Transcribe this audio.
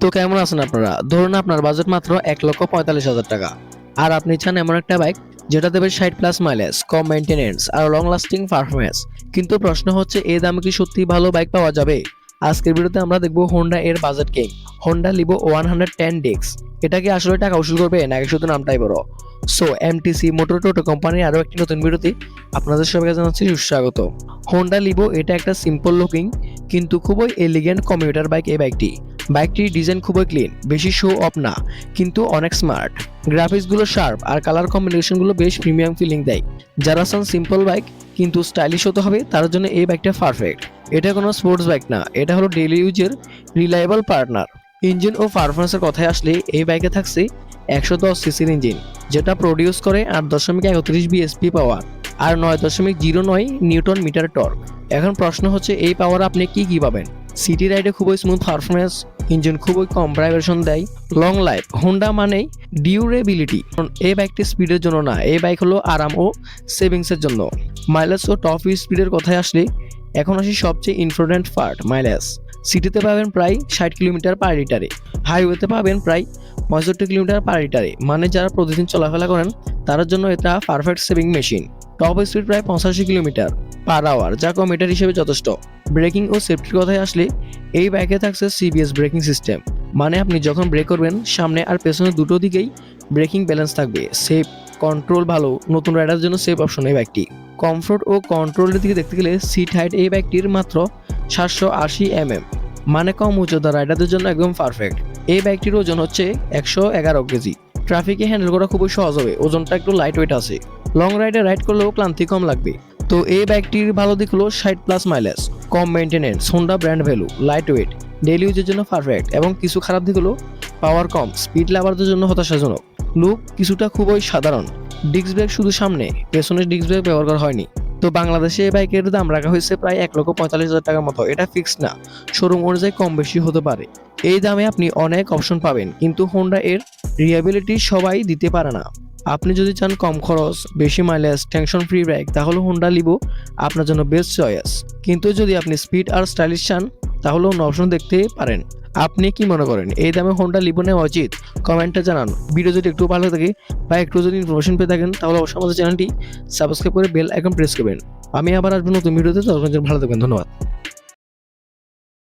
তো কেমন আছেন আপনারা? ধরুন আপনার বাজেট মাত্র ১,৪৫,০০০ টাকা। আর আপনি চান এমন একটা বাইক যেটা দেবে ৬০+ মাইলেজ, কম মেইনটেনেন্স আর লং লাস্টিং পারফরম্যান্স। কিন্তু প্রশ্ন হচ্ছে এই দামে কি সত্যিই ভালো বাইক পাওয়া যাবে? আজকের ভিডিওতে আমরা দেখব হোন্ডা এর বাজেট কিং, হোন্ডা লিভো 110 ডিক্স। এটা কি আসলে টাকা উসুল করবে নাকি শুধু নামটাই বড়? সো এমটিসি মোটর টোটো কোম্পানির আরো একটি নতুন ভিডিওতে আপনাদের সবাইকে জানাচ্ছি সুস্বাগত। হোন্ডা লিভো এটা একটা সিম্পল লুকিং কিন্তু খুবই এলিগেন্ট কমিউটার বাইক। এই বাইকটির ডিজাইন খুবই ক্লিন, বেশি শো অফ না, কিন্তু অনেক স্মার্ট। গ্রাফিক্সগুলো শার্প আর কালার কম্বিনেশনগুলো বেশ প্রিমিয়াম ফিলিং দেয়। যারা চান সিম্পল বাইক কিন্তু স্টাইলিশ হতে হবে তার জন্য এই বাইকটা পারফেক্ট। এটা কোনো স্পোর্টস বাইক না, এটা হলো ডেইলি ইউজের রিলায়েবল পার্টনার। ইঞ্জিন ও পারফরমেন্সের কথায় আসলে এই বাইকে থাকছে 110 সিসির ইঞ্জিন, যেটা প্রডিউস করে 8.31 বিএসপি পাওয়ার আর 9.09 নিউটন মিটার টর্ক। এখন প্রশ্ন হচ্ছে এই পাওয়ার আপনি কি পাবেন? সিটি রাইডে খুবই স্মুথ পারফরমেন্স, ইঞ্জিন খুবই কম ভাইব্রেশন দেয়, লং লাইফ। হোন্ডা মানেই ডিউরেবিলিটি। এই বাইকটি স্পিডের জন্য না, এই বাইক হলো আরাম ও সেভিংসের জন্য। মাইলেজ ও টপ স্পিডের কথায় আসলে এখন আসি সবচেয়ে ইম্পর্টেন্ট পার্ট, মাইলেজ। সিটিতে পাবেন প্রায় 60 কিলোমিটার পার লিটারে, হাইওয়েতে পাবেন প্রায় 65 কিলোমিটার পার লিটারে। মানে যারা প্রতিদিন চলাফেরা করেন তার জন্য এটা perfect saving machine. Top speed প্রায় 85 কিলোমিটার পার আওয়ার, যা কমিটার হিসেবে যথেষ্ট। ব্রেকিং ও সেফটির কথায় আসলে এই বাইকে থাকছে সিবিএস ব্রেকিং সিস্টেম। মানে আপনি যখন ব্রেক করবেন সামনে আর পেছনে দুটো দিকেই ব্রেকিং ব্যালেন্স থাকবে। সেফ কন্ট্রোল ভালো, নতুন রাইডার জন্য সেফ অপশন এই বাইকটি। কমফোর্ট ও কন্ট্রোলের দিকে দেখতে গেলে সিট হাইট এই বাইকটির মাত্র 780 মানে কম উচ্চতা রাইডারদের জন্য একদম পারফেক্ট। এই বাইকটির ওজন হচ্ছে 111 কেজি। ট্রাফিকে হ্যান্ডেল করা খুবই সহজ হবে, ওজনটা একটু লাইট ওয়েট আছে। লং রাইডে রাইড করলেও ক্লান্তি কম লাগবে। তো এই বাইকটির ভালো দিক হলো 60+ মাইলেজ, কম maintenance, Honda brand value, light weight, daily ইউজের জন্য পারফেক্ট। এবং কিছু খারাপ দিক হলো পাওয়ার কম, স্পিড লাভারদের জন্য হতাশাজনক। লুক কিছুটা খুবই সাধারণ, ডিস্ক ব্রেক শুধু সামনে, পেছনের ডিস্ক ব্রেক ব্যবহার করা হয়নি। তো বাংলাদেশে এই বাইকের দাম রাখা হয়েছে প্রায় 1,45,000 টাকার মতো। এটা ফিক্সড না, শোরুম অনুযায়ী কম বেশি হতে পারে। এই দামে আপনি অনেক অপশন পাবেন, কিন্তু হোন্ডা এর রিয়াবিলিটি সবাই দিতে পারে না। আপনি যদি চান কম খরচ, বেশি মাইলেজ, টেনশন ফ্রি বাইক, তাহলে হোন্ডা লিভো আপনার জন্য বেস্ট চয়েস। কিন্তু যদি আপনি স্পিড আর স্টাইলিশ চান তাহলে অন্য অপশন দেখতে পারেন। আপনি কি মনে করেন এই দামে হোন্ডা লিভো নেওয়া উচিত? কমেন্টে জানান। ভিডিও যদি একটু ভালো থাকে বা একটু যদি ইনফরমেশন পেয়ে থাকেন তাহলে অবশ্যই আমাদের চ্যানেলটি সাবস্ক্রাইব করে বেল আইকন প্রেস করবেন। আমি আবার আসবো নতুন ভিডিওতে, ততক্ষণ ভালো থাকবেন। ধন্যবাদ।